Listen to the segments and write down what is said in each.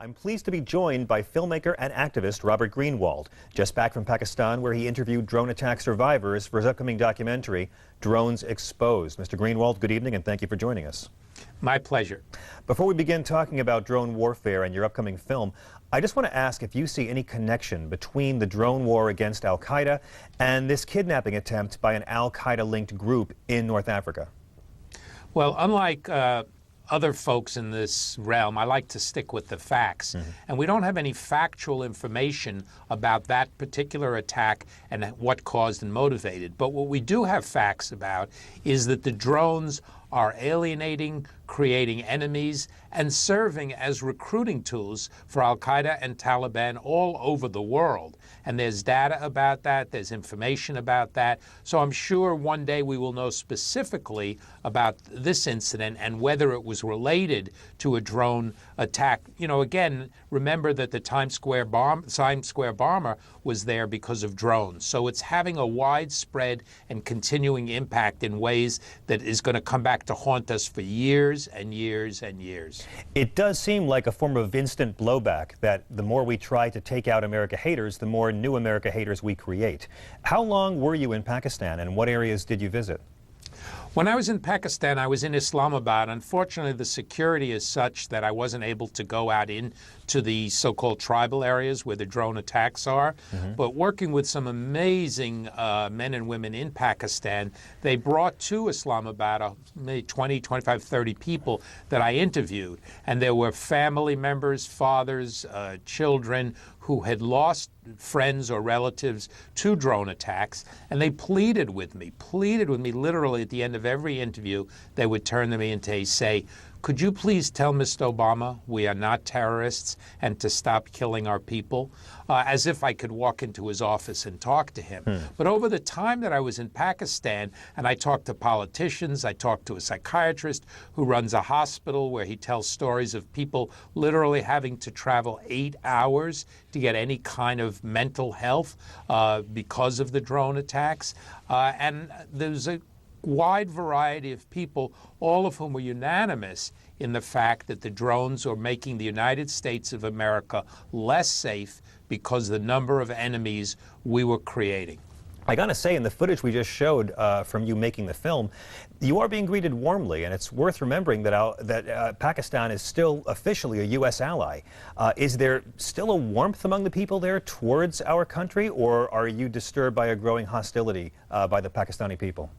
I'm pleased to be joined by filmmaker and activist Robert Greenwald, just back from Pakistan, where he interviewed drone attack survivors for his upcoming documentary, Drones Exposed. Mr. Greenwald, good evening, and thank you for joining us. My pleasure. Before we begin talking about drone warfare and your upcoming film, I just want to ask if you see any connection between the drone war against al-Qaeda and this kidnapping attempt by an al-Qaeda-linked group in North Africa. Well, unlike other folks in this realm, I like to stick with the facts. And we don't have any factual information about that particular attack and what caused and motivated. But what we do have facts about is that the drones are alienating, creating enemies, and serving as recruiting tools for al-Qaeda and Taliban all over the world. And there's data about that, there's information about that. So I'm sure one day we will know specifically about this incident and whether it was related to a drone attack. You know, again, remember that the Times Square bomber was there because of drones. So it's having a widespread and continuing impact in ways that is going to come back to haunt us for years and years and years. It does seem like a form of instant blowback, that the more we try to take out America haters, the more new America haters we create. How long were you in Pakistan, and what areas did you visit? When I was in Pakistan, I was in Islamabad. Unfortunately, the security is such that I wasn't able to go out into the so-called tribal areas where the drone attacks are. But working with some amazing men and women in Pakistan, they brought to Islamabad maybe 20, 25, 30 people that I interviewed. And there were family members, fathers, children who had lost friends or relatives to drone attacks, and they pleaded with me literally at the end of every interview. They would turn to me and say, could you please tell Mr. Obama we are not terrorists and to stop killing our people? As if I could walk into his office and talk to him. But over the time that I was in Pakistan, and I talked to politicians, I talked to a psychiatrist who runs a hospital where he tells stories of people literally having to travel 8 hours to get any kind of mental health because of the drone attacks. And there's a wide variety of people, all of whom were unanimous in the fact that the drones are making the United States of America less safe because of the number of enemies we were creating. I gotta say, in the footage we just showed from you making the film, you are being greeted warmly, and it's worth remembering that Pakistan is still officially a U.S. ally. Is there still a warmth among the people there towards our country, or are you disturbed by a growing hostility by the Pakistani people?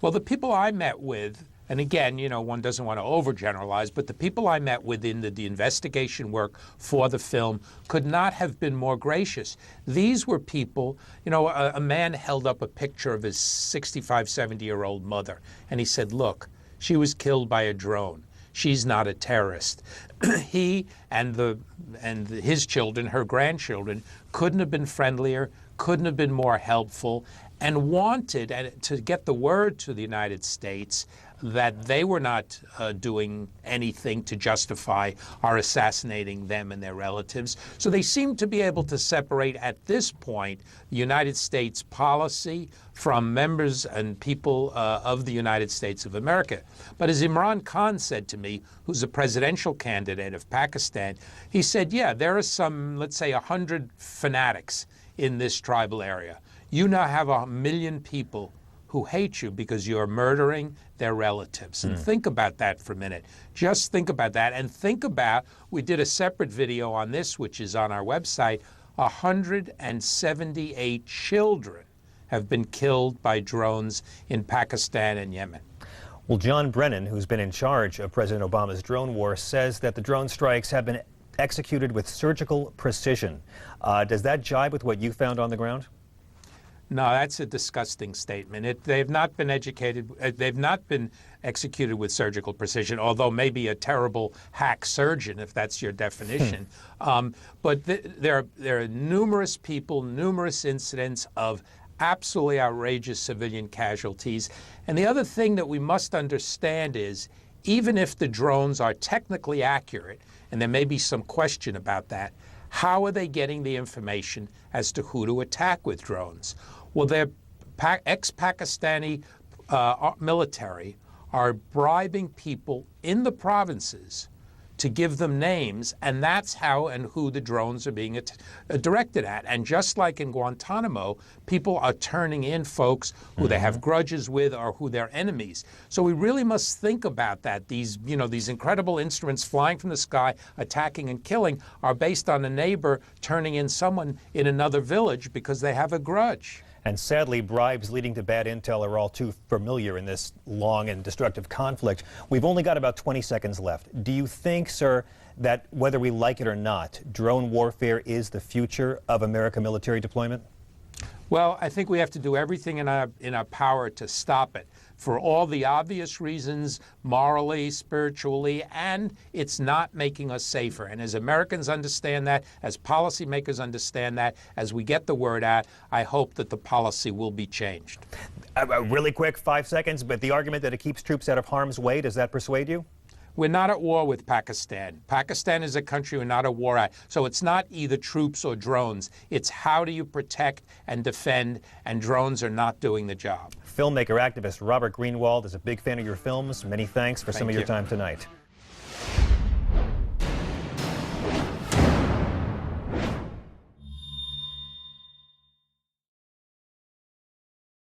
Well, the people I met with, and again, you know, one doesn't want to overgeneralize, but the people I met with in the investigation work for the film could not have been more gracious. These were people, you know, a man held up a picture of his 65, 70-year-old mother, and he said, look, she was killed by a drone. She's not a terrorist. He and his children, her grandchildren, couldn't have been friendlier, couldn't have been more helpful, and wanted to get the word to the United States that they were not doing anything to justify our assassinating them and their relatives. So they seem to be able to separate, at this point, the United States policy from members and people of the United States of America. But as Imran Khan said to me, who's a presidential candidate of Pakistan, he said, yeah, there are some, let's say, 100 fanatics in this tribal area. You now have 1 million people who hate you because you're murdering their relatives. And think about that for a minute. Just think about that. And think about, we did a separate video on this, which is on our website, 178 children have been killed by drones in Pakistan and Yemen. Well, John Brennan, who's been in charge of President Obama's drone war, says that the drone strikes have been executed with surgical precision. Does that jibe with what you found on the ground? No, that's a disgusting statement. They've not been executed with surgical precision, although maybe a terrible hack surgeon, if that's your definition. But there are numerous people, numerous incidents of absolutely outrageous civilian casualties. And the other thing that we must understand is, even if the drones are technically accurate, and there may be some question about that, how are they getting the information as to who to attack with drones? Well, their ex-Pakistani military are bribing people in the provinces to give them names, and that's how and who the drones are being directed at. And just like in Guantanamo, people are turning in folks who they have grudges with or who they're enemies. So we really must think about that. These, you know, these incredible instruments flying from the sky, attacking and killing, are based on a neighbor turning in someone in another village because they have a grudge. And sadly, bribes leading to bad intel are all too familiar in this long and destructive conflict. We've only got about 20 seconds left. Do you think, sir, that whether we like it or not, drone warfare is the future of American military deployment? Well, I think we have to do everything in our power to stop it, for all the obvious reasons, morally, spiritually, and it's not making us safer. And as Americans understand that, as policymakers understand that, as we get the word out, I hope that the policy will be changed. Really quick, 5 seconds, but the argument that it keeps troops out of harm's way, does that persuade you? We're not at war with Pakistan. Pakistan is a country we're not at war at. So it's not either troops or drones. It's how do you protect and defend, and drones are not doing the job. Filmmaker, activist Robert Greenwald is a big fan of your films. Many thanks for some of your time tonight.